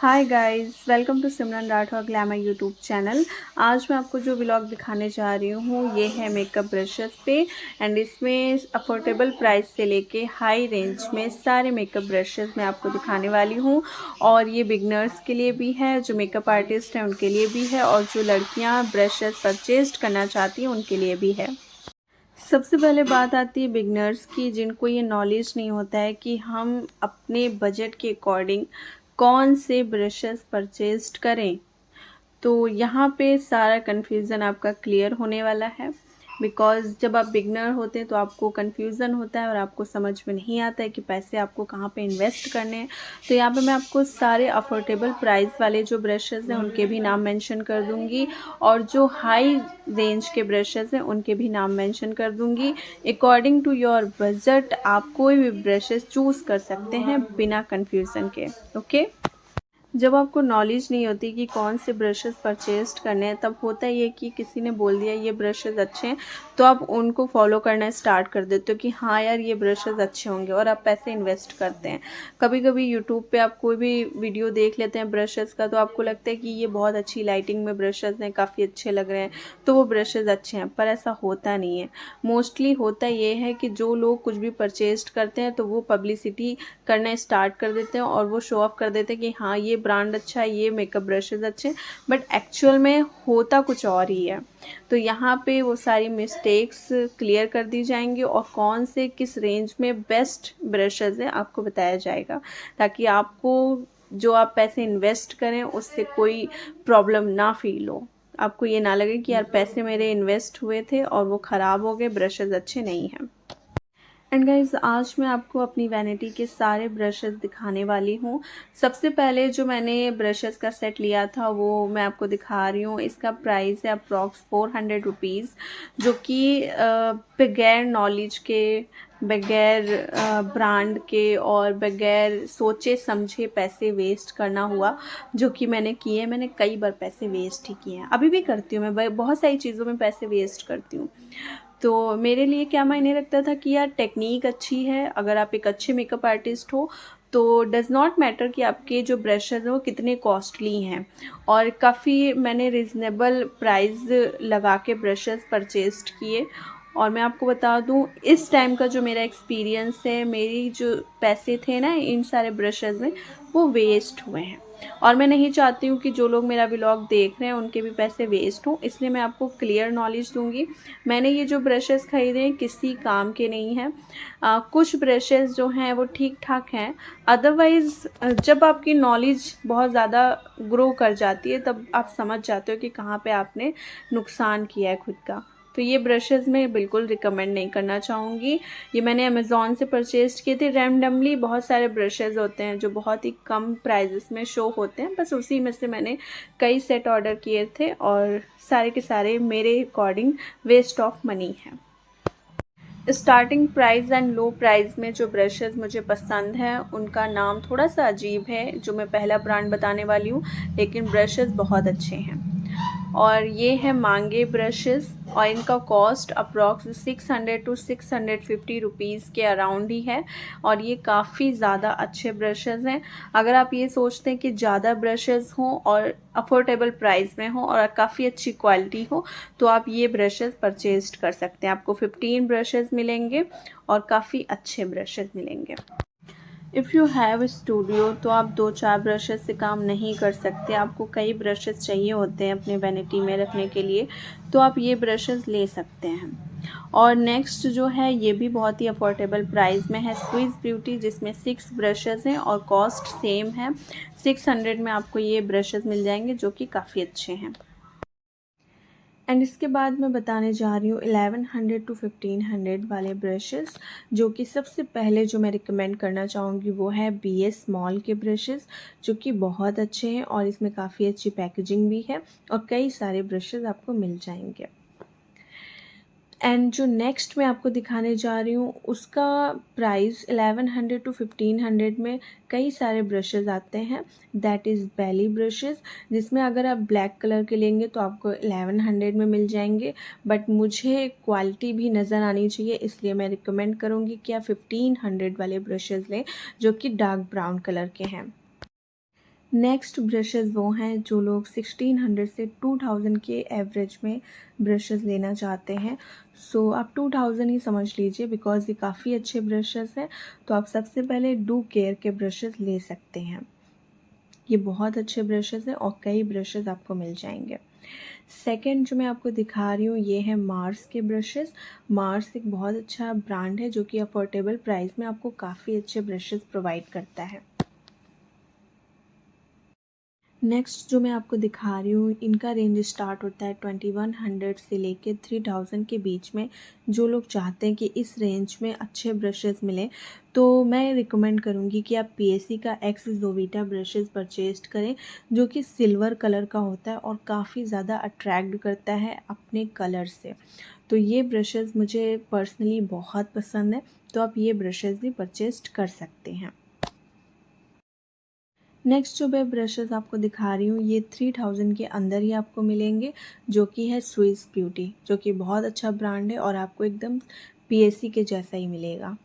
Hi guys, welcome to Simran Rathore glamour YouTube channel. आज मैं आपको जो व्लॉग दिखाने जा रही हूँ ये है मेकअप ब्रशेस पे। एंड इसमें अफोर्डेबल प्राइस से लेके हाई रेंज में सारे मेकअप ब्रशेस मैं आपको दिखाने वाली हूँ। और ये बिगनर्स के लिए भी है, जो मेकअप आर्टिस्ट हैं उनके लिए भी है, और जो लड़कियाँ ब्रशेस परचेज करना चाहती हैं उनके लिए भी है। सबसे पहले बात आती है बिगनर्स की, जिनको ये नॉलेज नहीं होता है कि हम अपने बजट के अकॉर्डिंग कौन से ब्रशेस परचेज करें। तो यहाँ पे सारा कन्फ्यूज़न आपका क्लियर होने वाला है। बिकॉज़ जब आप बिगनर होते हैं तो आपको कन्फ्यूज़न होता है और आपको समझ में नहीं आता है कि पैसे आपको कहाँ पे इन्वेस्ट करने हैं। तो यहाँ पे मैं आपको सारे अफोर्डेबल प्राइस वाले जो ब्रशेज़ हैं उनके भी नाम मेंशन कर दूँगी, और जो हाई रेंज के ब्रशेज़ हैं उनके भी नाम मेंशन कर दूँगी। अकॉर्डिंग टू योर बजट आप कोई भी ब्रशेज़ चूज़ कर सकते हैं बिना कन्फ्यूज़न के। ओके। जब आपको नॉलेज नहीं होती कि कौन से ब्रशेस परचेज करने हैं, तब होता ये कि किसी ने बोल दिया ये ब्रशेस अच्छे हैं, तो आप उनको फॉलो करना स्टार्ट कर देते हो कि हाँ यार ये ब्रशेस अच्छे होंगे, और आप पैसे इन्वेस्ट करते हैं। कभी कभी यूट्यूब पे आप कोई भी वीडियो देख लेते हैं ब्रशेस का, तो आपको लगता है कि ये बहुत अच्छी लाइटिंग में ब्रशेस हैं, काफ़ी अच्छे लग रहे हैं, तो वो ब्रशेस अच्छे हैं, पर ऐसा होता नहीं है। मोस्टली होता ये है कि जो लोग कुछ भी परचेज करते हैं तो वो पब्लिसिटी करना स्टार्ट कर देते हैं और वो शो ऑफ कर देते हैं कि हाँ ये ब्रांड अच्छा है, ये मेकअप ब्रशेज़ अच्छे हैं, बट एक्चुअल में होता कुछ और ही है। तो यहाँ पे वो सारी मिस्टेक्स क्लियर कर दी जाएंगी, और कौन से किस रेंज में बेस्ट ब्रशेज़ हैं आपको बताया जाएगा, ताकि आपको जो आप पैसे इन्वेस्ट करें उससे कोई प्रॉब्लम ना फील हो। आपको ये ना लगे कि यार पैसे मेरे इन्वेस्ट हुए थे और वो ख़राब हो गए, ब्रशेज़ अच्छे नहीं हैं। एंड गाइज, आज मैं आपको अपनी वैनिटी के सारे ब्रशेस दिखाने वाली हूँ। सबसे पहले जो मैंने ब्रशेस का सेट लिया था वो मैं आपको दिखा रही हूँ। इसका प्राइस है अप्रॉक्स 400 रुपीज़, जो कि बगैर नॉलेज के, बगैर ब्रांड के और बगैर सोचे समझे पैसे वेस्ट करना हुआ, जो कि मैंने किए। मैंने कई बार पैसे वेस्ट ही किए हैं, अभी भी करती हूँ। मैं बहुत सारी चीज़ों में पैसे वेस्ट करती हूँ। तो मेरे लिए क्या मायने रखता था कि यार टेक्निक अच्छी है, अगर आप एक अच्छे मेकअप आर्टिस्ट हो तो डज़ नॉट मैटर कि आपके जो ब्रशेज़ हैं वो कितने कॉस्टली हैं। और काफ़ी मैंने रिजनेबल प्राइस लगा के ब्रशेज़ परचेज़ किए। और मैं आपको बता दूं, इस टाइम का जो मेरा एक्सपीरियंस है, मेरी जो पैसे थे ना इन सारे ब्रशेज़ में, वो वेस्ट हुए हैं। और मैं नहीं चाहती हूँ कि जो लोग मेरा व्लॉग देख रहे हैं उनके भी पैसे वेस्ट हों, इसलिए मैं आपको क्लियर नॉलेज दूंगी। मैंने ये जो ब्रशेज़ ख़रीदे हैं किसी काम के नहीं हैं। कुछ ब्रशेज़ जो हैं वो ठीक ठाक हैं। अदरवाइज़ जब आपकी नॉलेज बहुत ज़्यादा ग्रो कर जाती है तब आप समझ जाते हो कि कहाँ पे आपने नुकसान किया है खुद का। तो ये ब्रशेज़ मैं बिल्कुल रिकमेंड नहीं करना चाहूँगी। ये मैंने अमेज़ॉन से परचेज़ किए थे। रैंडमली बहुत सारे ब्रशेज़ होते हैं जो बहुत ही कम प्राइजेस में शो होते हैं, बस उसी में से मैंने कई सेट ऑर्डर किए थे, और सारे के सारे मेरे अकॉर्डिंग वेस्ट ऑफ मनी है। Starting price and low price में जो ब्रशेज़ मुझे पसंद हैं उनका नाम थोड़ा सा अजीब है, जो मैं पहला ब्रांड बताने वाली हूँ, लेकिन ब्रशेज़ बहुत अच्छे हैं। और ये है मांगे ब्रशेस, और इनका कॉस्ट अप्रॉक्स 600 टू 650 रुपीज़ के अराउंड ही है। और ये काफ़ी ज़्यादा अच्छे ब्रशेस हैं। अगर आप ये सोचते हैं कि ज़्यादा ब्रशेस हों और अफोर्डेबल प्राइस में हो और काफ़ी अच्छी क्वालिटी हो, तो आप ये ब्रशेस परचेज कर सकते हैं। आपको 15 ब्रशेस मिलेंगे और काफ़ी अच्छे ब्रशेस मिलेंगे। इफ़ यू हैव स्टूडियो तो आप 2-4 ब्रशेस से काम नहीं कर सकते, आपको कई ब्रशेस चाहिए होते हैं अपने वैनिटी में रखने के लिए, तो आप ये ब्रशेस ले सकते हैं। और नेक्स्ट जो है ये भी बहुत ही अफोर्डेबल प्राइस में है, स्विस ब्यूटी, जिसमें 6 ब्रशेस हैं और कॉस्ट सेम है। 600 में आपको ये ब्रशेस मिल जाएंगे जो कि काफ़ी अच्छे हैं। एंड इसके बाद मैं बताने जा रही हूँ 1100 टू 1500 वाले ब्रशेस, जो कि सबसे पहले जो मैं रिकमेंड करना चाहूँगी वो है BS मॉल के ब्रशेस, जो कि बहुत अच्छे हैं और इसमें काफ़ी अच्छी पैकेजिंग भी है और कई सारे ब्रशेस आपको मिल जाएंगे। एंड जो नेक्स्ट मैं आपको दिखाने जा रही हूँ उसका प्राइस 1100 टू 1500 में कई सारे ब्रशेस आते हैं, दैट इज़ बेली ब्रशेस, जिसमें अगर आप ब्लैक कलर के लेंगे तो आपको 1100 में मिल जाएंगे। बट मुझे क्वालिटी भी नज़र आनी चाहिए, इसलिए मैं रिकमेंड करूँगी कि आप 1500 वाले ब्रशेस लें जो कि डार्क ब्राउन कलर के हैं। नेक्स्ट ब्रशेज़ वो हैं जो लोग 1600 से 2000 के एवरेज में ब्रशेज़ लेना चाहते हैं। सो आप 2000 ही समझ लीजिए, बिकॉज़ ये काफ़ी अच्छे ब्रशेज़ हैं। तो आप सबसे पहले डू केयर के ब्रशेज़ ले सकते हैं। ये बहुत अच्छे ब्रशेज़ हैं और कई ब्रशेज़ आपको मिल जाएंगे। सेकंड जो मैं आपको दिखा रही हूँ ये है मार्स के ब्रशेज़। मार्स एक बहुत अच्छा ब्रांड है जो कि अफोर्डेबल प्राइस में आपको काफ़ी अच्छे ब्रशेज़ प्रोवाइड करता है। नेक्स्ट जो मैं आपको दिखा रही हूँ इनका रेंज स्टार्ट होता है 2100 से लेके 3000 के बीच में। जो लोग चाहते हैं कि इस रेंज में अच्छे ब्रशेज़ मिलें तो मैं रिकमेंड करूँगी कि आप पीएससी का एक्स जोविटा ब्रशेज़ परचेज करें, जो कि सिल्वर कलर का होता है और काफ़ी ज़्यादा अट्रैक्ट करता है अपने कलर से। तो ये ब्रशेज़ मुझे पर्सनली बहुत पसंद है, तो आप ये ब्रशेज़ भी परचेज कर सकते हैं। नेक्स्ट जो मैं ब्रशेज़ आपको दिखा रही हूँ ये 3000 के अंदर ही आपको मिलेंगे, जो कि है स्विस ब्यूटी, जो कि बहुत अच्छा ब्रांड है और आपको एकदम पीएससी के जैसा ही मिलेगा।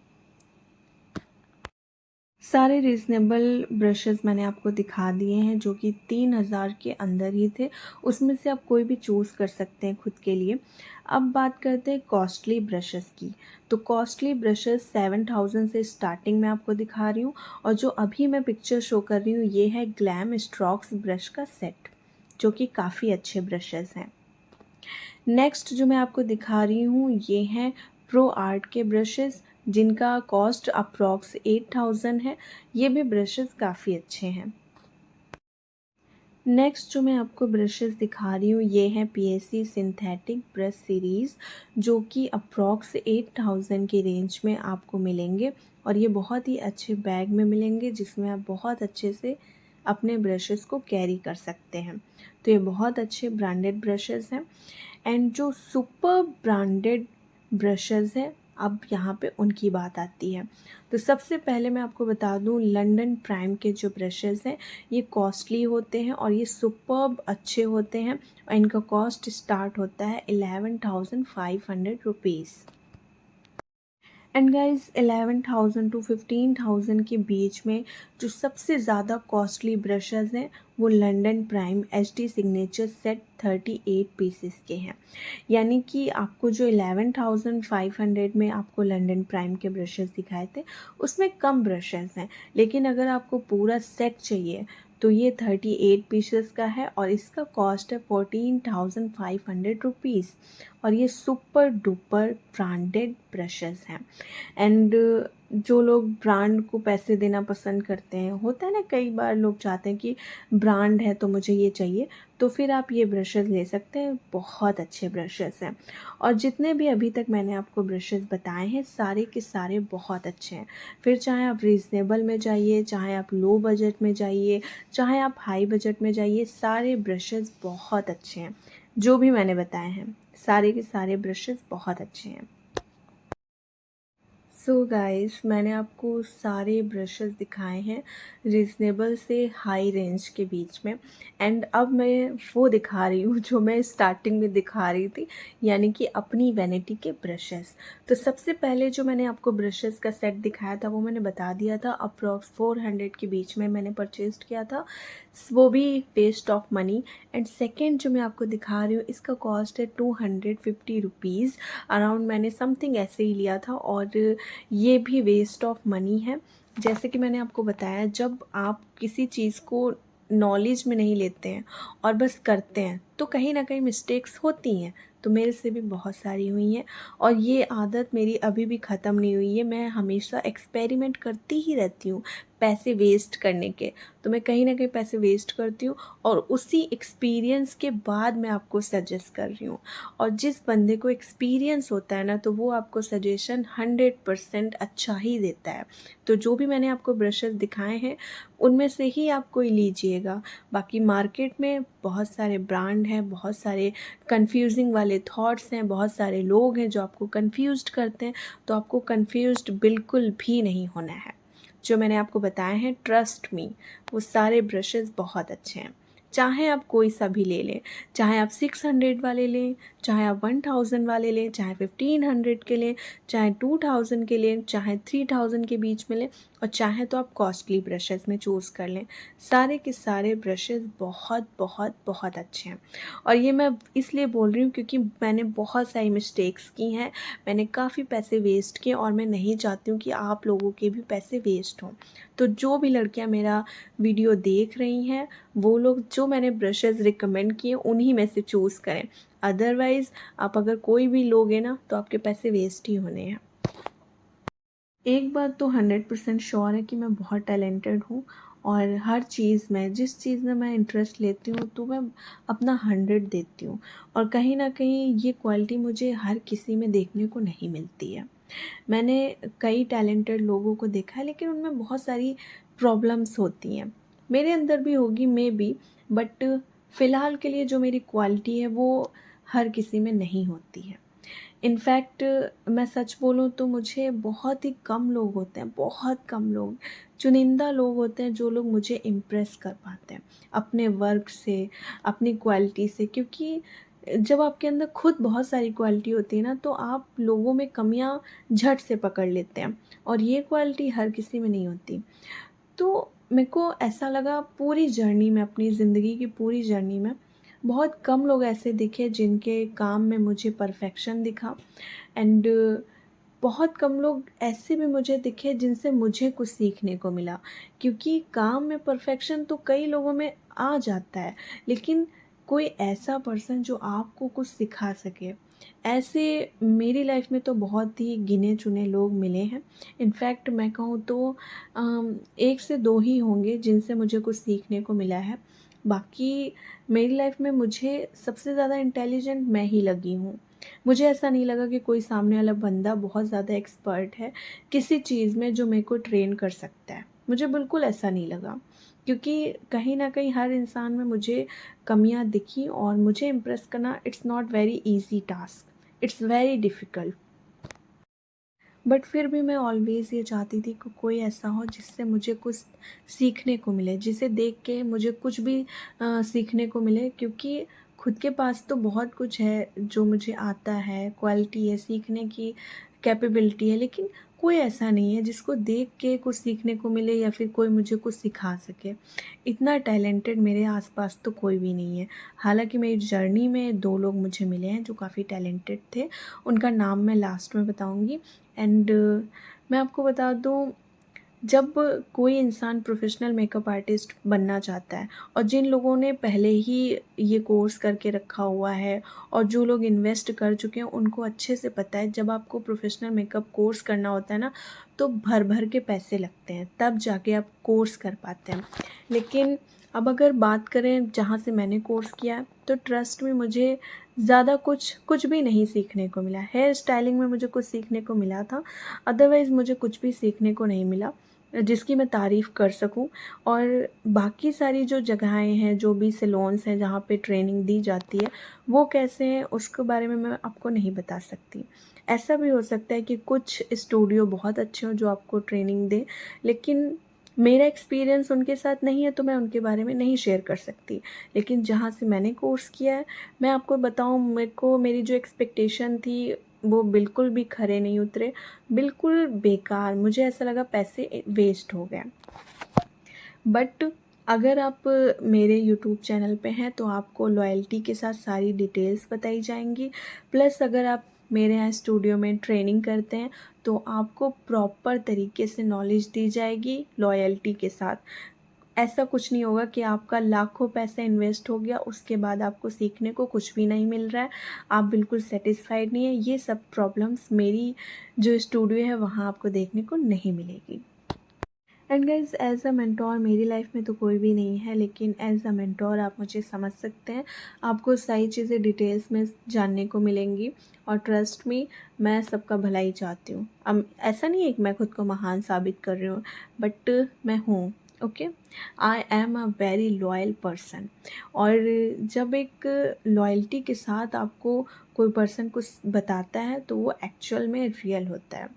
सारे रीज़नेबल ब्रशेज़ मैंने आपको दिखा दिए हैं जो कि 3000 के अंदर ही थे। उसमें से आप कोई भी चूज़ कर सकते हैं खुद के लिए। अब बात करते हैं कॉस्टली ब्रशेज़ की। तो कॉस्टली ब्रशेज़ 7000 से स्टार्टिंग मैं आपको दिखा रही हूँ और जो अभी मैं पिक्चर शो कर रही हूँ ये है ग्लैम स्ट्रोक्स ब्रश का सेट, जो कि काफ़ी अच्छे ब्रशेज़ हैं। नेक्स्ट जो मैं आपको दिखा रही हूँ ये हैं प्रो आर्ट के ब्रशेज़, जिनका कॉस्ट अप्रॉक्स 8000 है। ये भी ब्रशेज़ काफ़ी अच्छे हैं। नेक्स्ट जो मैं आपको ब्रशेज़ दिखा रही हूँ ये हैं पीएससी सिंथेटिक ब्रश सीरीज़, जो कि अप्रॉक्स 8000 की रेंज में आपको मिलेंगे और ये बहुत ही अच्छे बैग में मिलेंगे जिसमें आप बहुत अच्छे से अपने ब्रशेज़ को कैरी कर सकते हैं। तो ये बहुत अच्छे ब्रांडेड ब्रशेज़ हैं। एंड जो सुपर ब्रांडेड ब्रशेज़ हैं, अब यहाँ पे उनकी बात आती है। तो सबसे पहले मैं आपको बता दूँ लंदन प्राइम के जो ब्रशेज़ हैं ये कॉस्टली होते हैं और ये सुपर्ब अच्छे होते हैं और इनका कॉस्ट स्टार्ट होता है 11,500 रुपीज़। एंड गाइस 11,000 टू 15,000 के बीच में जो सबसे ज़्यादा कॉस्टली ब्रशेज़ हैं वो London prime HD signature set 38 pieces के हैं। यानी कि आपको जो 11,500 में आपको लंदन प्राइम के ब्रशेज़ दिखाए थे उसमें कम ब्रशेज़ हैं, लेकिन अगर आपको पूरा सेट चाहिए तो ये 38 पीसेस का है और इसका कॉस्ट है 14,500 रुपीज़ और ये सुपर डुपर ब्रांडेड ब्रशेज़ हैं। एंड जो लोग ब्रांड को पैसे देना पसंद करते हैं, होता है ना कई बार लोग चाहते हैं कि ब्रांड है तो मुझे ये चाहिए, तो फिर आप ये ब्रशेज़ ले सकते हैं। बहुत अच्छे ब्रशेज़ हैं और जितने भी अभी तक मैंने आपको ब्रशेज़ बताए हैं सारे के सारे बहुत अच्छे हैं। फिर चाहे आप रीज़नेबल में जाइए, चाहे आप लो बजट में जाइए, चाहे आप हाई बजट में जाइए, सारे ब्रशेज़ बहुत अच्छे हैं। जो भी मैंने बताए हैं सारे के सारे ब्रशेज़ बहुत अच्छे हैं। सो गाइस मैंने आपको सारे ब्रशेज़ दिखाए हैं रीज़नेबल से हाई रेंज के बीच में। एंड अब मैं वो दिखा रही हूँ जो मैं स्टार्टिंग में दिखा रही थी, यानी कि अपनी वैनिटी के ब्रशेज़। तो सबसे पहले जो मैंने आपको ब्रशेज़ का सेट दिखाया था वो मैंने बता दिया था, अप्रॉक्स 400 के बीच में मैंने परचेज़ किया था, वो भी waste of money. And second जो मैं आपको दिखा रही हूँ इसका कॉस्ट है 250 रुपीज़ अराउंड, मैंने समथिंग ऐसे ही लिया था और ये भी वेस्ट ऑफ मनी है। जैसे कि मैंने आपको बताया, जब आप किसी चीज़ को नॉलेज में नहीं लेते हैं और बस करते हैं तो कहीं ना कहीं मिस्टेक्स होती हैं। तो मेरे से भी बहुत सारी हुई हैं और ये आदत मेरी अभी भी ख़त्म नहीं हुई है। मैं हमेशा एक्सपेरिमेंट करती ही रहती हूँ पैसे वेस्ट करने के। तो मैं कहीं ना कहीं पैसे वेस्ट करती हूँ और उसी एक्सपीरियंस के बाद मैं आपको सजेस्ट कर रही हूँ। और जिस बंदे को एक्सपीरियंस होता है ना तो वो आपको सजेशन 100% अच्छा ही देता है। तो जो भी मैंने आपको ब्रशेज़ दिखाए हैं उनमें से ही आप कोई लीजिएगा। बाकी मार्केट में बहुत सारे ब्रांड हैं, बहुत सारे कंफ्यूजिंग वाले थॉट्स हैं, बहुत सारे लोग हैं जो आपको कंफ्यूज्ड करते हैं। तो आपको कंफ्यूज्ड बिल्कुल भी नहीं होना है। जो मैंने आपको बताए हैं ट्रस्ट मी, वो सारे ब्रशेज़ बहुत अच्छे हैं। चाहे आप कोई सा भी ले लें, चाहे आप 600 वाले लें, चाहे आप 1000 वाले लें, चाहे 1500 के लें, चाहे 2000 के लें, चाहे 3000 के बीच में लें, और चाहें तो आप कॉस्टली ब्रशेज़ में चूज़ कर लें। सारे के सारे ब्रशेज़ बहुत बहुत बहुत अच्छे हैं और ये मैं इसलिए बोल रही हूँ क्योंकि मैंने बहुत सारी मिस्टेक्स की हैं, मैंने काफ़ी पैसे वेस्ट किए और मैं नहीं चाहती हूँ कि आप लोगों के भी पैसे वेस्ट हों। तो जो भी लड़कियाँ मेरा वीडियो देख रही हैं, वो लोग जो मैंने ब्रशेज़ रिकमेंड किए उन्हीं में से चूज़ करें। अदरवाइज़ आप अगर कोई भी लोगे ना तो आपके पैसे वेस्ट ही होने हैं। एक बात तो 100% श्योर है कि मैं बहुत टैलेंटेड हूँ और हर चीज़ में जिस चीज़ में मैं इंटरेस्ट लेती हूँ तो मैं अपना 100 देती हूँ और कहीं न कहीं ये क्वालिटी मुझे हर किसी में देखने को नहीं मिलती है। मैंने कई टैलेंटेड लोगों को देखा है लेकिन उनमें बहुत सारी प्रॉब्लम्स होती हैं। मेरे अंदर भी होगी मे बी, बट फ़िलहाल के लिए जो मेरी क्वालिटी है वो हर किसी में नहीं होती है। इनफैक्ट मैं सच बोलूँ तो मुझे बहुत ही कम लोग होते हैं, बहुत कम लोग, चुनिंदा लोग होते हैं जो लोग मुझे इम्प्रेस कर पाते हैं अपने वर्क से, अपनी क्वालिटी से। क्योंकि जब आपके अंदर खुद बहुत सारी क्वालिटी होती है ना तो आप लोगों में कमियां झट से पकड़ लेते हैं और ये क्वालिटी हर किसी में नहीं होती। तो मेरे को ऐसा लगा पूरी जर्नी में, अपनी ज़िंदगी की पूरी जर्नी में बहुत कम लोग ऐसे दिखे जिनके काम में मुझे परफेक्शन दिखा एंड बहुत कम लोग ऐसे भी मुझे दिखे जिनसे मुझे कुछ सीखने को मिला। क्योंकि काम में परफेक्शन तो कई लोगों में आ जाता है, लेकिन कोई ऐसा पर्सन जो आपको कुछ सिखा सके, ऐसे मेरी लाइफ में तो बहुत ही गिने चुने लोग मिले हैं। इनफैक्ट मैं कहूँ तो 1 से 2 ही होंगे जिनसे मुझे कुछ सीखने को मिला है। बाकी मेरी लाइफ में मुझे सबसे ज़्यादा इंटेलिजेंट मैं ही लगी हूँ। मुझे ऐसा नहीं लगा कि कोई सामने वाला बंदा बहुत ज़्यादा एक्सपर्ट है किसी चीज़ में जो मेरे को ट्रेन कर सकता है। मुझे बिल्कुल ऐसा नहीं लगा क्योंकि कहीं न कहीं हर इंसान में मुझे कमियाँ दिखी और मुझे इम्प्रेस करना it's not very easy task, it's very difficult. But फिर भी मैं ऑलवेज़ ये चाहती थी कि कोई ऐसा हो जिससे मुझे कुछ सीखने को मिले, जिसे देख के मुझे कुछ भी सीखने को मिले। क्योंकि खुद के पास तो बहुत कुछ है जो मुझे आता है, क्वालिटी है, सीखने की कैपेबिलिटी है, लेकिन कोई ऐसा नहीं है जिसको देख के कुछ सीखने को मिले या फिर कोई मुझे कुछ सिखा सके। इतना टैलेंटेड मेरे आसपास तो कोई भी नहीं है। हालाँकि मेरी जर्नी में 2 लोग मुझे मिले हैं जो काफ़ी टैलेंटेड थे, उनका नाम मैं लास्ट में बताऊँगी। एंड मैं आपको बता दूँ, जब कोई इंसान प्रोफेशनल मेकअप आर्टिस्ट बनना चाहता है और जिन लोगों ने पहले ही ये कोर्स करके रखा हुआ है और जो लोग इन्वेस्ट कर चुके हैं उनको अच्छे से पता है, जब आपको प्रोफेशनल मेकअप कोर्स करना होता है ना तो भर भर के पैसे लगते हैं, तब जाके आप कोर्स कर पाते हैं। लेकिन अब अगर बात करें जहाँ से मैंने कोर्स किया तो ट्रस्ट में मुझे ज़्यादा कुछ भी नहीं सीखने को मिला। हेयर स्टाइलिंग में मुझे कुछ सीखने को मिला था, अदरवाइज़ मुझे कुछ भी सीखने को नहीं मिला जिसकी मैं तारीफ़ कर सकूं। और बाकी सारी जो जगहें हैं, जो भी सैलून्स हैं जहाँ पे ट्रेनिंग दी जाती है, वो कैसे हैं उसके बारे में मैं आपको नहीं बता सकती। ऐसा भी हो सकता है कि कुछ स्टूडियो बहुत अच्छे हों जो आपको ट्रेनिंग दें, लेकिन मेरा एक्सपीरियंस उनके साथ नहीं है तो मैं उनके बारे में नहीं शेयर कर सकती। लेकिन जहाँ से मैंने कोर्स किया है, मैं आपको बताऊँ, मेरे को मेरी जो एक्सपेक्टेशन थी वो बिल्कुल भी खरे नहीं उतरे, बिल्कुल बेकार। मुझे ऐसा लगा पैसे वेस्ट हो गए। बट अगर आप मेरे यूट्यूब चैनल पे हैं तो आपको लॉयल्टी के साथ सारी डिटेल्स बताई जाएंगी। प्लस अगर आप मेरे यहाँ स्टूडियो में ट्रेनिंग करते हैं तो आपको प्रॉपर तरीके से नॉलेज दी जाएगी लॉयल्टी के साथ। ऐसा कुछ नहीं होगा कि आपका लाखों पैसा इन्वेस्ट हो गया उसके बाद आपको सीखने को कुछ भी नहीं मिल रहा है, आप बिल्कुल सेटिस्फाइड नहीं है। ये सब प्रॉब्लम्स मेरी जो स्टूडियो है वहाँ आपको देखने को नहीं मिलेगी। And guys, as a mentor मेरी लाइफ में तो कोई भी नहीं है, लेकिन एज अ मेंटोर आप मुझे समझ सकते हैं। आपको सारी चीज़ें डिटेल्स में जानने को मिलेंगी और ट्रस्ट मी, मैं सबका भला ही चाहती हूँ। अब ऐसा नहीं है कि मैं खुद को महान साबित कर रही हूँ, बट मैं हूँ। Okay, I am a very loyal person. और जब एक लॉयल्टी के साथ आपको कोई पर्सन कुछ बताता है तो वो एक्चुअल में रियल होता है।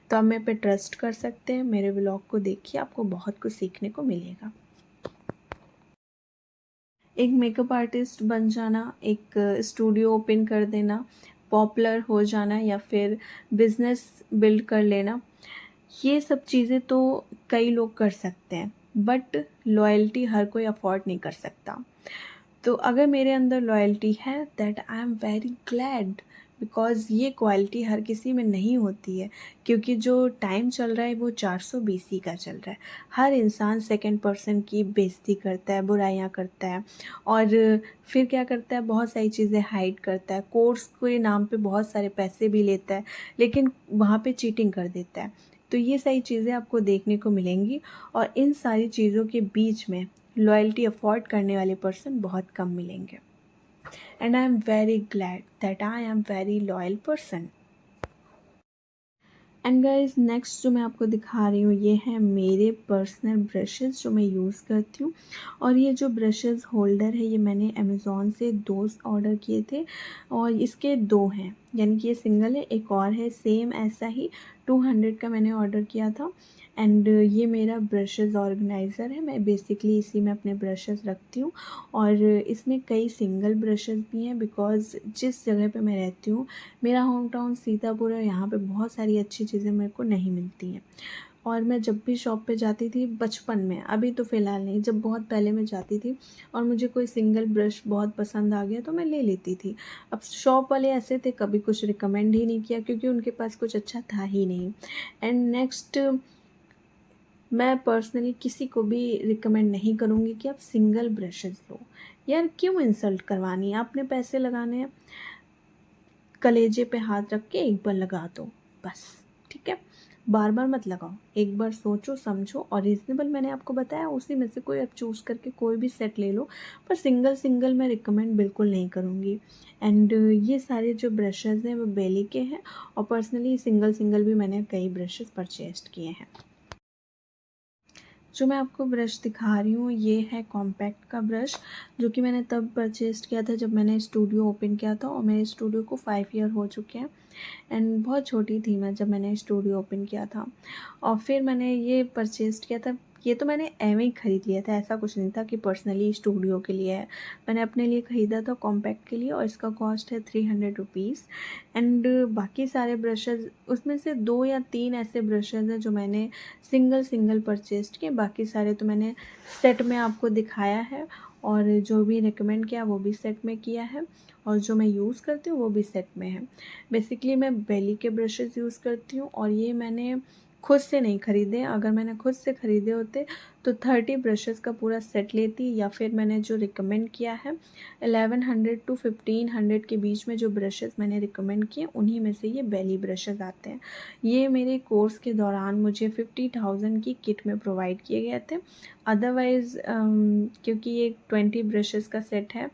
तो आप मेरे पे ट्रस्ट कर सकते हैं। मेरे व्लॉग को देखिए, आपको बहुत कुछ सीखने को मिलेगा। एक मेकअप आर्टिस्ट बन जाना, एक स्टूडियो ओपन कर देना, पॉपुलर हो जाना या फिर बिजनेस बिल्ड कर लेना, ये सब चीज़ें तो कई लोग कर सकते हैं, बट लॉयल्टी हर कोई अफोर्ड नहीं कर सकता। तो अगर मेरे अंदर लॉयल्टी है, that I am very glad, because ये क्वालिटी हर किसी में नहीं होती है, क्योंकि जो टाइम चल रहा है वो 400 बीसी का चल रहा है। हर इंसान सेकंड पर्सन की बेइज़्ज़ती करता है, बुराइयां करता है, और फिर क्या करता है, बहुत सारी चीज़ें हाइड करता है, कोर्स के नाम पे बहुत सारे पैसे भी लेता है, लेकिन वहाँ पे चीटिंग कर देता है। तो ये सारी चीज़ें आपको देखने को मिलेंगी, और इन सारी चीज़ों के बीच में लॉयल्टी अफोर्ड करने वाले पर्सन बहुत कम मिलेंगे। And I am very glad that I am very loyal person. And guys, next जो मैं आपको दिखा रही हूँ ये है मेरे पर्सनल ब्रशेज़ जो मैं यूज़ करती हूँ। और ये जो ब्रशेज़ होल्डर है ये मैंने अमेज़ोन से 2 ऑर्डर किए थे, और इसके 2 हैं, यानी कि ये सिंगल है, एक और है सेम ऐसा ही 200 का मैंने ऑर्डर किया था। एंड ये मेरा ब्रशेज़ ऑर्गेनाइज़र है, मैं बेसिकली इसी में अपने ब्रशेज़ रखती हूँ। और इसमें कई सिंगल ब्रशेज़ भी हैं, बिकॉज़ जिस जगह पे मैं रहती हूँ, मेरा होम टाउन सीतापुर है, यहाँ पे बहुत सारी अच्छी चीज़ें मेरे को नहीं मिलती हैं। और मैं जब भी शॉप पे जाती थी बचपन में, अभी तो फ़िलहाल नहीं, जब बहुत पहले मैं जाती थी और मुझे कोई सिंगल ब्रश बहुत पसंद आ गया तो मैं ले लेती थी। अब शॉप वाले ऐसे थे, कभी कुछ रिकमेंड ही नहीं किया, क्योंकि उनके पास कुछ अच्छा था ही नहीं। एंड नेक्स्ट, मैं पर्सनली किसी को भी रिकमेंड नहीं करूँगी कि आप सिंगल ब्रशेज़ लो। यार क्यों इंसल्ट करवानी है, आपने पैसे लगाने हैं, कलेजे पे हाथ रख के एक बार लगा दो बस, ठीक है? बार बार मत लगाओ, एक बार सोचो समझो, और रीज़नेबल मैंने आपको बताया उसी में से कोई आप चूज़ करके कोई भी सेट ले लो, पर सिंगल सिंगल मैं रिकमेंड बिल्कुल नहीं करूँगी। एंड ये सारे जो ब्रशेज़ हैं वो बेली के हैं, और पर्सनली सिंगल सिंगल भी मैंने कई ब्रशेज़ परचेज़ किए हैं। जो मैं आपको ब्रश दिखा रही हूँ ये है कॉम्पैक्ट का ब्रश, जो कि मैंने तब परचेज़ किया था जब मैंने स्टूडियो ओपन किया था, और मेरे स्टूडियो को 5 ईयर हो चुके हैं। एंड बहुत छोटी थी मैं जब मैंने स्टूडियो ओपन किया था, और फिर मैंने ये परचेज़ किया था। ये तो मैंने एवें ही ख़रीद लिया था, ऐसा कुछ नहीं था कि पर्सनली स्टूडियो के लिए है। मैंने अपने लिए ख़रीदा था कॉम्पैक्ट के लिए, और इसका कॉस्ट है 300 रुपीज़। एंड बाकी सारे ब्रशेज़, उसमें से 2 या 3 ऐसे ब्रशेज़ हैं जो मैंने सिंगल सिंगल परचेज़ किए, बाकी सारे तो मैंने सेट में आपको दिखाया है, और जो भी रिकमेंड किया वो भी सेट में किया है, और जो मैं यूज़ करती हूँ वो भी सेट में है। बेसिकली मैं बेली के ब्रशेज़ यूज़ करती हूँ, और ये मैंने खुद से नहीं ख़रीदे। अगर मैंने खुद से ख़रीदे होते तो 30 ब्रशेज़ का पूरा सेट लेती, या फिर मैंने जो रिकमेंड किया है 1100 टू 1500 के बीच में जो ब्रशेज़ मैंने रिकमेंड किए, उन्हीं में से ये बेली ब्रशेज़ आते हैं। ये मेरे कोर्स के दौरान मुझे 50,000 की किट में प्रोवाइड किए गए थे। अदरवाइज़ क्योंकि ये 20 ब्रशेज़ का सेट है,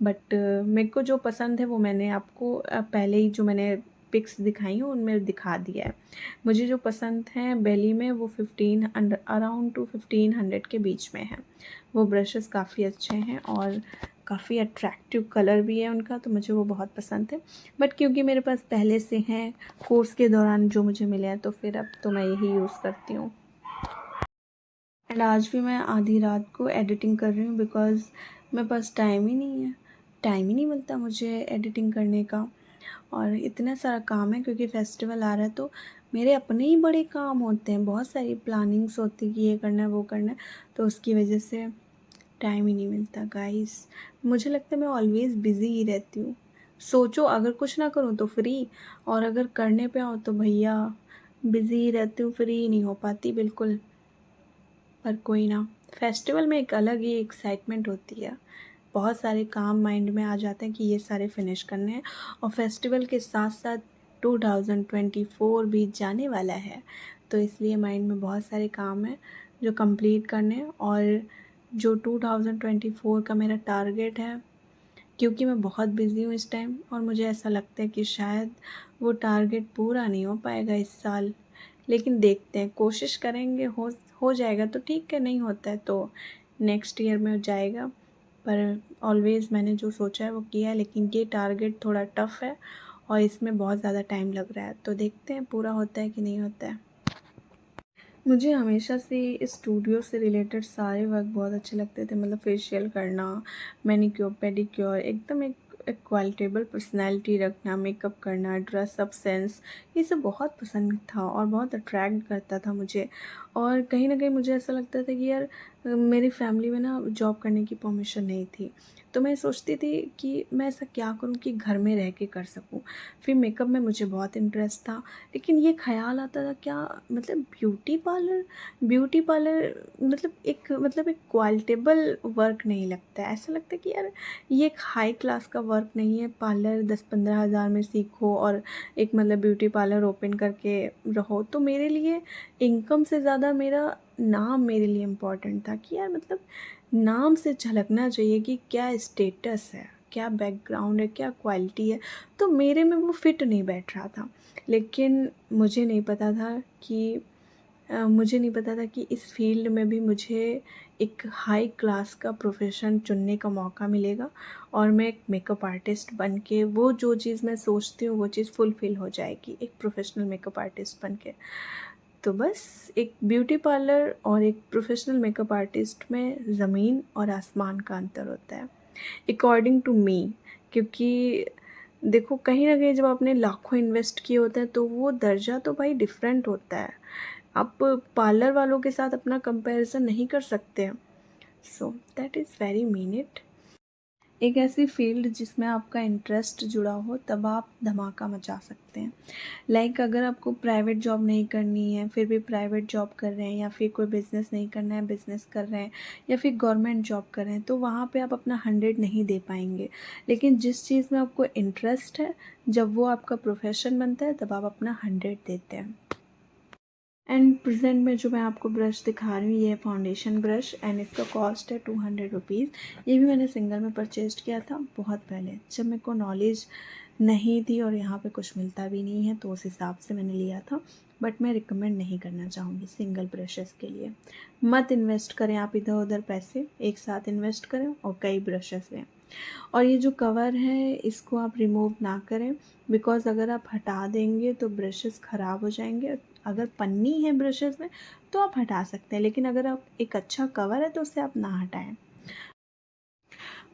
बट मेरे को जो पसंद है वो मैंने आपको पहले ही जो मैंने पिक्स दिखाई हैं उनमें दिखा दिया है। मुझे जो पसंद हैं बेली में वो 15 अराउंड टू 1500 के बीच में है। वो ब्रशेज़ काफ़ी अच्छे हैं, और काफ़ी अट्रैक्टिव कलर भी है उनका, तो मुझे वो बहुत पसंद है। बट क्योंकि मेरे पास पहले से हैं कोर्स के दौरान जो मुझे मिले हैं, तो फिर अब तो मैं यही यूज़ करती हूँ। एंड आज भी मैं आधी रात को एडिटिंग कर रही हूँ, बिकॉज़ मेरे पास टाइम ही नहीं है। टाइम ही नहीं मिलता मुझे एडिटिंग करने का, और इतना सारा काम है, क्योंकि फेस्टिवल आ रहा है तो मेरे अपने ही बड़े काम होते हैं, बहुत सारी प्लानिंग्स होती है कि ये करना है वो करना है, तो उसकी वजह से टाइम ही नहीं मिलता गाइस। मुझे लगता है मैं ऑलवेज़ बिज़ी ही रहती हूँ। सोचो, अगर कुछ ना करूँ तो फ्री, और अगर करने पे आओ तो भैया बिज़ी ही रहती हूँ, फ्री ही नहीं हो पाती बिल्कुल। पर कोई ना, फेस्टिवल में एक अलग ही एक्साइटमेंट होती है। बहुत सारे काम माइंड में आ जाते हैं कि ये सारे फिनिश करने हैं, और फेस्टिवल के साथ साथ 2024 भी जाने वाला है, तो इसलिए माइंड में बहुत सारे काम हैं जो कंप्लीट करने हैं। और जो 2024 का मेरा टारगेट है, क्योंकि मैं बहुत बिज़ी हूँ इस टाइम, और मुझे ऐसा लगता है कि शायद वो टारगेट पूरा नहीं हो पाएगा इस साल, लेकिन देखते हैं, कोशिश करेंगे, हो जाएगा तो ठीक है, नहीं होता है तो नेक्स्ट ईयर में हो जाएगा। पर ऑलवेज़ मैंने जो सोचा है वो किया है, लेकिन ये टारगेट थोड़ा टफ़ है, और इसमें बहुत ज़्यादा टाइम लग रहा है, तो देखते हैं पूरा होता है कि नहीं होता है। मुझे हमेशा से स्टूडियो से रिलेटेड सारे वर्क बहुत अच्छे लगते थे, मतलब फेशियल करना, मैनीक्योर पेडिक्योर, एकदम एक एक क्वालिटेबल पर्सनैलिटी रखना, मेकअप करना, ड्रेसअप सेंस, ये सब बहुत पसंद था और बहुत अट्रैक्ट करता था मुझे। और कहीं न कहीं मुझे ऐसा लगता था कि यार मेरी फैमिली में ना जॉब करने की परमिशन नहीं थी। तो मैं सोचती थी कि मैं ऐसा क्या करूँ कि घर में रह के कर सकूँ। फिर मेकअप में मुझे बहुत इंटरेस्ट था, लेकिन ये ख़्याल आता था क्या मतलब ब्यूटी पार्लर मतलब एक क्वालिटेबल वर्क नहीं लगता है। ऐसा लगता है कि यार ये एक हाई क्लास का वर्क नहीं है, पार्लर 10-15 हज़ार में सीखो और एक मतलब ब्यूटी पार्लर ओपन करके रहो। तो मेरे लिए इनकम से ज़्यादा मेरा नाम मेरे लिए इम्पोर्टेंट था कि यार मतलब नाम से झलकना चाहिए कि क्या स्टेटस है, क्या बैकग्राउंड है, क्या क्वालिटी है। तो मेरे में वो फिट नहीं बैठ रहा था। लेकिन मुझे नहीं पता था कि इस फ़ील्ड में भी मुझे एक हाई क्लास का प्रोफ़ेशन चुनने का मौका मिलेगा और मैं एक मेकअप आर्टिस्ट बन के वो जो चीज़ मैं सोचती हूँ वो चीज़ फुलफ़िल हो जाएगी, एक प्रोफ़ेशनल मेकअप आर्टिस्ट बन के। तो बस एक ब्यूटी पार्लर और एक प्रोफ़ेशनल मेकअप आर्टिस्ट में ज़मीन और आसमान का अंतर होता है, अकॉर्डिंग टू मी। क्योंकि देखो कहीं न कहीं जब आपने लाखों इन्वेस्ट किए होते हैं तो वो दर्जा तो भाई डिफरेंट होता है। आप पार्लर वालों के साथ अपना कंपैरिज़न नहीं कर सकते। So that is very mean it. एक ऐसी फ़ील्ड जिसमें आपका इंटरेस्ट जुड़ा हो तब आप धमाका मचा सकते हैं। लाइक अगर आपको प्राइवेट जॉब नहीं करनी है फिर भी प्राइवेट जॉब कर रहे हैं, या फिर कोई बिज़नेस नहीं करना है बिज़नेस कर रहे हैं, या फिर गवर्नमेंट जॉब कर रहे हैं, तो वहाँ पे आप अपना 100 नहीं दे पाएंगे। लेकिन जिस चीज़ में आपको इंटरेस्ट है, जब वो आपका प्रोफेशन बनता है तब आप अपना 100 देते हैं। एंड प्रेजेंट में जो मैं आपको ब्रश दिखा रही हूँ ये है फाउंडेशन ब्रश एंड इसका कॉस्ट है 200 रुपीज़। ये भी मैंने सिंगल में परचेज़ किया था बहुत पहले, जब मेरे को नॉलेज नहीं थी और यहाँ पे कुछ मिलता भी नहीं है, तो उस हिसाब से मैंने लिया था। बट मैं रिकमेंड नहीं करना चाहूँगी सिंगल ब्रशेस के लिए। मत इन्वेस्ट करें आप इधर उधर पैसे, एक साथ इन्वेस्ट करें और कई ब्रशेस लें। और ये जो कवर है इसको आप रिमूव ना करें, बिकॉज़ अगर आप हटा देंगे तो ब्रशेस ख़राब हो जाएंगे। अगर पन्नी है ब्रशेस में तो आप हटा सकते हैं, लेकिन अगर आप एक अच्छा कवर है तो उसे आप ना हटाएं।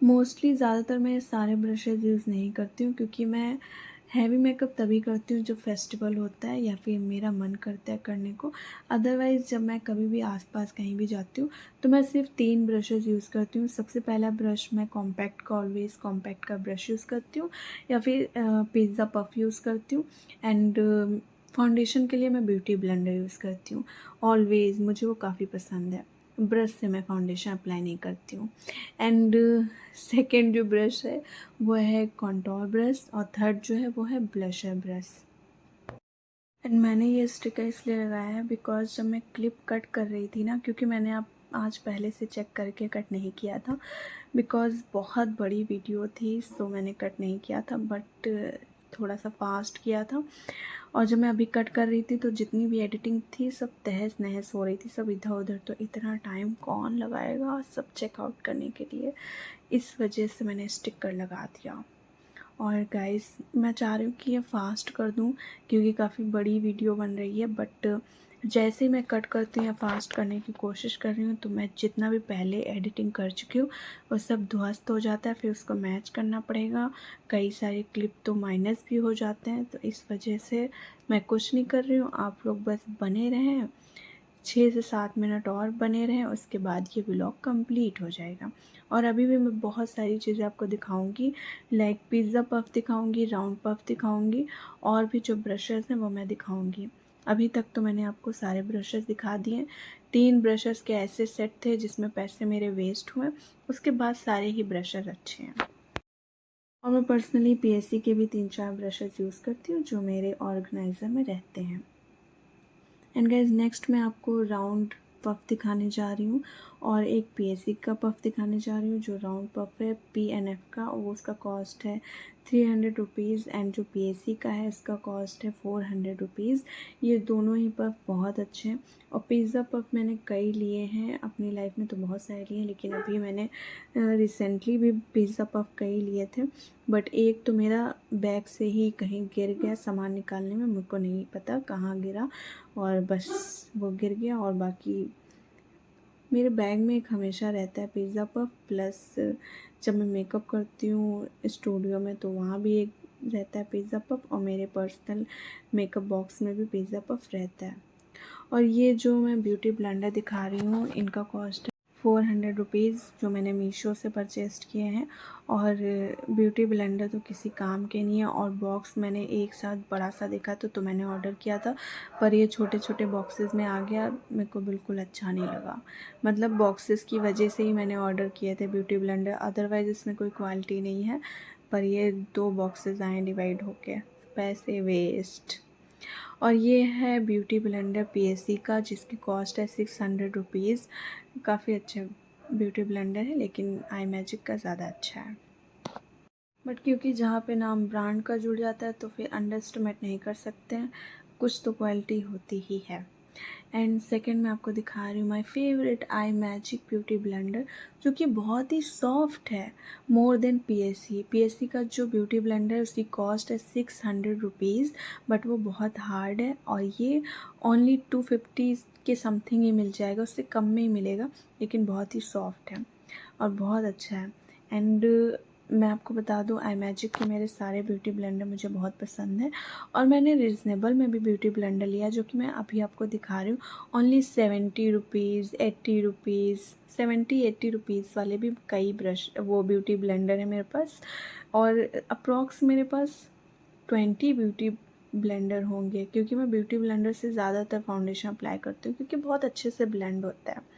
मोस्टली ज़्यादातर मैं सारे ब्रशेज़ यूज़ नहीं करती हूँ, क्योंकि मैं हैवी मेकअप तभी करती हूँ जब फेस्टिवल होता है या फिर मेरा मन करता है करने को। अदरवाइज़ जब मैं कभी भी आसपास कहीं भी जाती हूँ तो मैं सिर्फ 3 ब्रशेज़ यूज़ करती हूँ। सबसे पहला ब्रश मैं कॉम्पैक्ट का ऑलवेज़ कॉम्पैक्ट का ब्रश यूज़ करती हूँ, या फिर पिज़्ज़ा पफ़ यूज़ करती हूँ। एंड फाउंडेशन के लिए मैं ब्यूटी ब्लेंडर यूज़ करती हूँ ऑलवेज़, मुझे वो काफ़ी पसंद है। ब्रश से मैं फाउंडेशन अप्लाई नहीं करती हूँ। एंड सेकेंड जो ब्रश है वो है कॉन्टोर ब्रश, और थर्ड जो है वो है ब्लशर ब्रश। एंड मैंने ये स्टिकर इसलिए लगाया है बिकॉज़ जब मैं क्लिप कट कर रही थी ना, क्योंकि मैंने आप आज पहले से चेक करके कट नहीं किया था, बिकॉज़ बहुत बड़ी वीडियो थी सो मैंने कट नहीं किया था, बट थोड़ा सा फास्ट किया था। और जब मैं अभी कट कर रही थी तो जितनी भी एडिटिंग थी सब तहस नहस हो रही थी, सब इधर उधर, तो इतना टाइम कौन लगाएगा सब चेकआउट करने के लिए। इस वजह से मैंने स्टिकर लगा दिया। और गाइस मैं चाह रही हूँ कि ये फ़ास्ट कर दूँ क्योंकि काफ़ी बड़ी वीडियो बन रही है, बट जैसे ही मैं कट करती हूँ या फास्ट करने की कोशिश कर रही हूँ तो मैं जितना भी पहले एडिटिंग कर चुकी हूँ वो सब ध्वस्त हो जाता है, फिर उसको मैच करना पड़ेगा। कई सारे क्लिप तो माइनस भी हो जाते हैं, तो इस वजह से मैं कुछ नहीं कर रही हूँ। आप लोग बस बने रहें, 6 से 7 मिनट और बने रहें, उसके बाद ये व्लॉग कंप्लीट हो जाएगा। और अभी भी मैं बहुत सारी चीज़ें आपको दिखाऊंगी, लाइक पिज़्ज़ा पफ दिखाऊंगी, राउंड पफ दिखाऊंगी, और भी जो ब्रशेज़ हैं वो मैं दिखाऊंगी। अभी तक तो मैंने आपको सारे ब्रशेज़ दिखा दिए। 3 ब्रशेज़ के ऐसे सेट थे जिसमें पैसे मेरे वेस्ट हुए, उसके बाद सारे ही ब्रशेज़ अच्छे हैं। और मैं पर्सनली पीएससी के भी 3-4 ब्रशेज़ यूज़ करती हूँ जो मेरे ऑर्गेनाइज़र में रहते हैं। एंड गाइज नेक्स्ट मैं आपको राउंड पफ दिखाने जा रही हूँ और एक पीएससी का पफ दिखाने जा रही हूँ। जो राउंड पफ है पीएनएफ का, वो उसका कॉस्ट है 300 रुपीज़, एंड जो पीएससी का है उसका कॉस्ट है 400 रुपीज़। ये दोनों ही पफ बहुत अच्छे हैं। और पिज़्ज़ा पफ मैंने कई लिए हैं अपनी लाइफ में, तो बहुत सारे लिए हैं, लेकिन अभी मैंने रिसेंटली भी पिज़्ज़ा पफ कई लिए थे, बट एक तो मेरा बैग से ही कहीं गिर गया सामान निकालने में, मुझको नहीं पता कहाँ गिरा और बस वो गिर गया, और बाकी मेरे बैग में एक हमेशा रहता है पिज़्ज़ा पफ, प्लस जब मैं मेकअप करती हूँ स्टूडियो में तो वहाँ भी एक रहता है पिज़्ज़ा पफ, और मेरे पर्सनल मेकअप बॉक्स में भी पिज़्ज़ा पफ रहता है। और ये जो मैं ब्यूटी ब्लेंडर दिखा रही हूँ, इनका कॉस्ट है 400 रुपीज़, जो मैंने मीशो से परचेज़ किए हैं। और ब्यूटी ब्लेंडर तो किसी काम के नहीं है, और बॉक्स मैंने एक साथ बड़ा सा देखा तो मैंने ऑर्डर किया था, पर ये छोटे छोटे बॉक्सेस में आ गया, मेरे को बिल्कुल अच्छा नहीं लगा। मतलब बॉक्सेस की वजह से ही मैंने ऑर्डर किए थे ब्यूटी ब्लेंडर, अदरवाइज़ इसमें कोई क्वालिटी नहीं है। पर ये 2 बॉक्सेस आए डिवाइड होके, पैसे वेस्ट। और ये है ब्यूटी ब्लेंडर पीएससी का, जिसकी कॉस्ट है 600 रुपीज़। काफ़ी अच्छा ब्यूटी ब्लेंडर है, लेकिन आई मैजिक का ज़्यादा अच्छा है। बट क्योंकि जहाँ पे नाम ब्रांड का जुड़ जाता है तो फिर अंडर एस्टिमेट नहीं कर सकते हैं, कुछ तो क्वालिटी होती ही है। एंड सेकंड मैं आपको दिखा रही हूँ my favourite I magic beauty blender, जो कि बहुत ही सॉफ्ट है, मोर देन पीएससी का जो ब्यूटी ब्लेंडर है उसकी कॉस्ट है 600 रुपीज़, बट वो बहुत हार्ड है, और ये ओनली 250 के समथिंग ही मिल जाएगा, उससे कम में ही मिलेगा, लेकिन बहुत ही सॉफ्ट है और बहुत अच्छा है। एंड मैं आपको बता दूं, आई मैजिक के मेरे सारे ब्यूटी ब्लेंडर मुझे बहुत पसंद है, और मैंने रिजनेबल में भी ब्यूटी ब्लेंडर लिया, जो कि मैं अभी आपको दिखा रही हूँ। ओनली 70 रुपीज़, 80 रुपीज़, 70-80 रुपीज़ वाले भी कई ब्रश वो ब्यूटी ब्लेंडर है मेरे पास, और अप्रॉक्स मेरे पास 20 ब्यूटी ब्लेंडर होंगे, क्योंकि मैं ब्यूटी ब्लेंडर से ज़्यादातर फाउंडेशन अप्लाई करती हूँ, क्योंकि बहुत अच्छे से ब्लेंड होता है।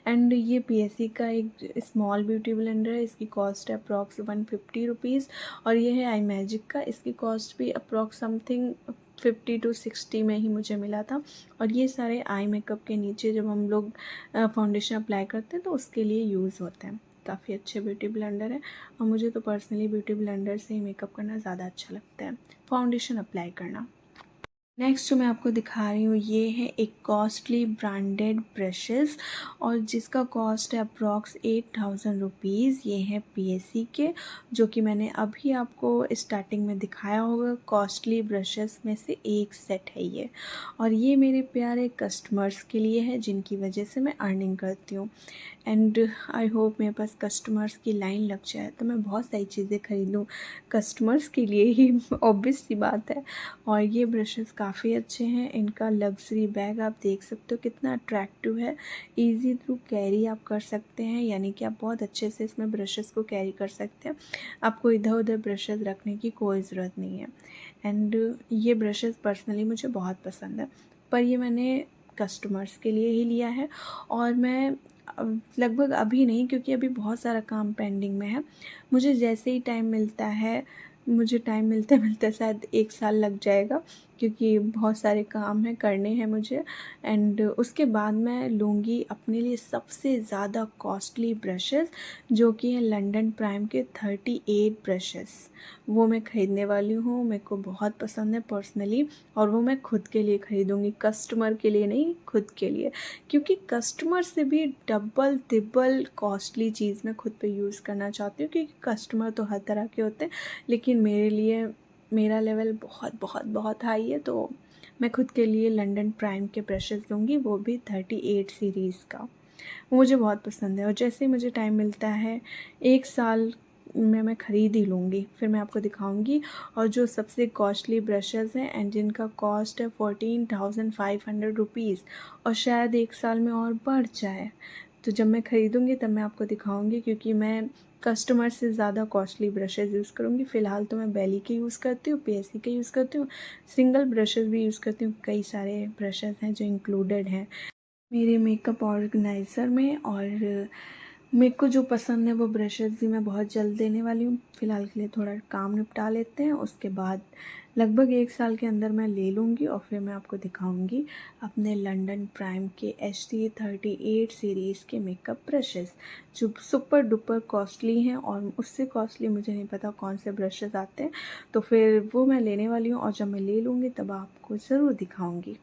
एंड ये पीएससी का एक स्मॉल ब्यूटी ब्लेंडर है, इसकी कॉस्ट है अप्रॉक्स 150 रुपीज़। और ये है आई मैजिक का, इसकी कॉस्ट भी अप्रॉक्स समथिंग 50 to 60 में ही मुझे मिला था। और ये सारे आई मेकअप के नीचे जब हम लोग फाउंडेशन अप्लाई करते हैं तो उसके लिए यूज़ होते हैं। काफ़ी अच्छे ब्यूटी ब्लेंडर है, और मुझे तो पर्सनली ब्यूटी ब्लेंडर से ही मेकअप करना ज़्यादा अच्छा लगता है, फाउंडेशन अप्लाई करना। नेक्स्ट जो मैं आपको दिखा रही हूँ ये है एक कॉस्टली ब्रांडेड ब्रशेस, और जिसका कॉस्ट है अप्रॉक्स 8000 रुपीज़। ये है पीएससी के, जो कि मैंने अभी आपको स्टार्टिंग में दिखाया होगा, कॉस्टली ब्रशेस में से एक सेट है ये। और ये मेरे प्यारे कस्टमर्स के लिए है, जिनकी वजह से मैं अर्निंग करती हूँ। एंड आई होप मेरे पास कस्टमर्स की लाइन लग जाए तो मैं बहुत सारी चीज़ें खरीदूँ कस्टमर्स के लिए ही, ऑब्वियस सी बात है। और ये ब्रशेस काफ़ी अच्छे हैं, इनका लग्जरी बैग आप देख सकते हो कितना अट्रैक्टिव है, इजी थ्रू कैरी आप कर सकते हैं, यानी कि आप बहुत अच्छे से इसमें ब्रशेस को कैरी कर सकते हैं, आपको इधर उधर ब्रशेस रखने की कोई ज़रूरत नहीं है। एंड ये ब्रशेस पर्सनली मुझे बहुत पसंद है, पर ये मैंने कस्टमर्स के लिए ही लिया है, और मैं लगभग अभी नहीं, क्योंकि अभी बहुत सारा काम पेंडिंग में है। मुझे जैसे ही टाइम मिलता है, मुझे टाइम मिलते मिलते शायद 1 साल लग जाएगा, क्योंकि बहुत सारे काम हैं करने हैं मुझे। एंड उसके बाद मैं लूँगी अपने लिए सबसे ज़्यादा कॉस्टली ब्रशेस, जो कि हैं लंडन प्राइम के 38 ब्रशेस। वो मैं ख़रीदने वाली हूँ, मेरे को बहुत पसंद है पर्सनली, और वो मैं खुद के लिए ख़रीदूँगी, कस्टमर के लिए नहीं, खुद के लिए। क्योंकि कस्टमर से भी डबल तिब्बल कॉस्टली चीज़ मैं खुद पे यूज़ करना चाहती हूँ, क्योंकि कस्टमर तो हर तरह के होते हैं, लेकिन मेरे लिए मेरा लेवल बहुत बहुत बहुत हाई है, तो मैं खुद के लिए लंडन प्राइम के ब्रशेस लूँगी, वो भी 38 सीरीज़ का। मुझे बहुत पसंद है, और जैसे ही मुझे टाइम मिलता है 1 साल में मैं ख़रीद ही लूँगी, फिर मैं आपको दिखाऊंगी। और जो सबसे कॉस्टली ब्रशेस हैं एंड जिनका कॉस्ट है 14,500 रुपीज़, और शायद 1 साल में और बढ़ जाए, तो जब मैं ख़रीदूँगी तब मैं आपको दिखाऊंगी, क्योंकि मैं कस्टमर से ज़्यादा कॉस्टली ब्रशेज़ यूज़ करूँगी। फ़िलहाल तो मैं बेली के यूज़ करती हूँ, पीएससी के यूज़ करती हूँ, सिंगल ब्रशेज़ भी यूज़ करती हूँ, कई सारे ब्रशेज़ हैं जो इंक्लूडेड हैं मेरे मेकअप ऑर्गेनाइज़र में। और मेरे को जो पसंद है वो ब्रशेज़ भी मैं बहुत जल्द देने वाली हूँ। फ़िलहाल के लिए थोड़ा काम निपटा लेते हैं, उसके बाद लगभग 1 साल के अंदर मैं ले लूँगी, और फिर मैं आपको दिखाऊंगी अपने लंडन प्राइम के HD38 सीरीज़ के मेकअप ब्रशेज़, जो सुपर डुपर कॉस्टली हैं, और उससे कॉस्टली मुझे नहीं पता कौन से ब्रशेज़ आते हैं। तो फिर वो मैं लेने वाली हूँ, और जब मैं ले लूँगी तब आपको ज़रूर दिखाऊँगी।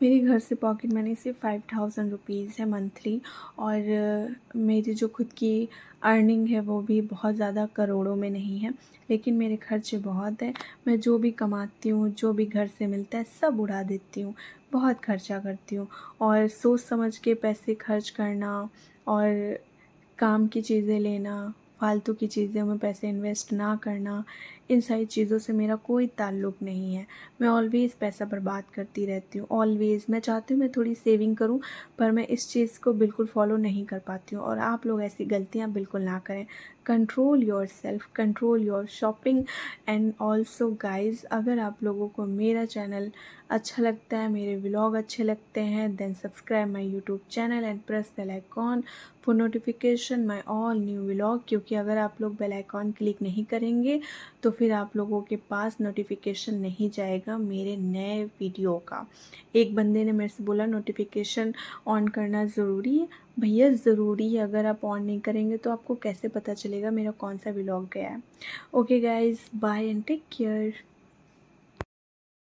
मेरी घर से पॉकेट मनी सिर्फ 5000 रुपीज़ है मंथली, और मेरी जो खुद की अर्निंग है वो भी बहुत ज़्यादा करोड़ों में नहीं है, लेकिन मेरे खर्चे बहुत हैं। मैं जो भी कमाती हूँ, जो भी घर से मिलता है, सब उड़ा देती हूँ। बहुत खर्चा करती हूँ और सोच समझ के पैसे खर्च करना और काम की चीज़ें लेना, फालतू की चीज़ों में पैसे इन्वेस्ट ना करना, इन सारी चीज़ों से मेरा कोई ताल्लुक़ नहीं है। मैं ऑलवेज़ पैसा बर्बाद करती रहती हूँ, ऑलवेज़। मैं चाहती हूँ मैं थोड़ी सेविंग करूँ, पर मैं इस चीज़ को बिल्कुल फ़ॉलो नहीं कर पाती हूँ और आप लोग ऐसी गलतियाँ बिल्कुल ना करें। Control yourself, control your shopping. And also guys, अगर आप लोगों को मेरा चैनल अच्छा लगता है, मेरे व्लॉग अच्छे लगते हैं, then subscribe my YouTube channel and press bell icon for notification my all new vlog. क्योंकि अगर आप लोग बेल आइकॉन क्लिक नहीं करेंगे तो फिर आप लोगों के पास नोटिफिकेशन नहीं जाएगा मेरे नए वीडियो का। एक बंदे ने मेरे से बोला नोटिफिकेशन ऑन करना ज़रूरी है। भैया ज़रूरी है, अगर आप ऑन नहीं करेंगे तो आपको कैसे पता चलेगा मेरा कौन सा व्लॉग गया है। Okay guys, bye and take care.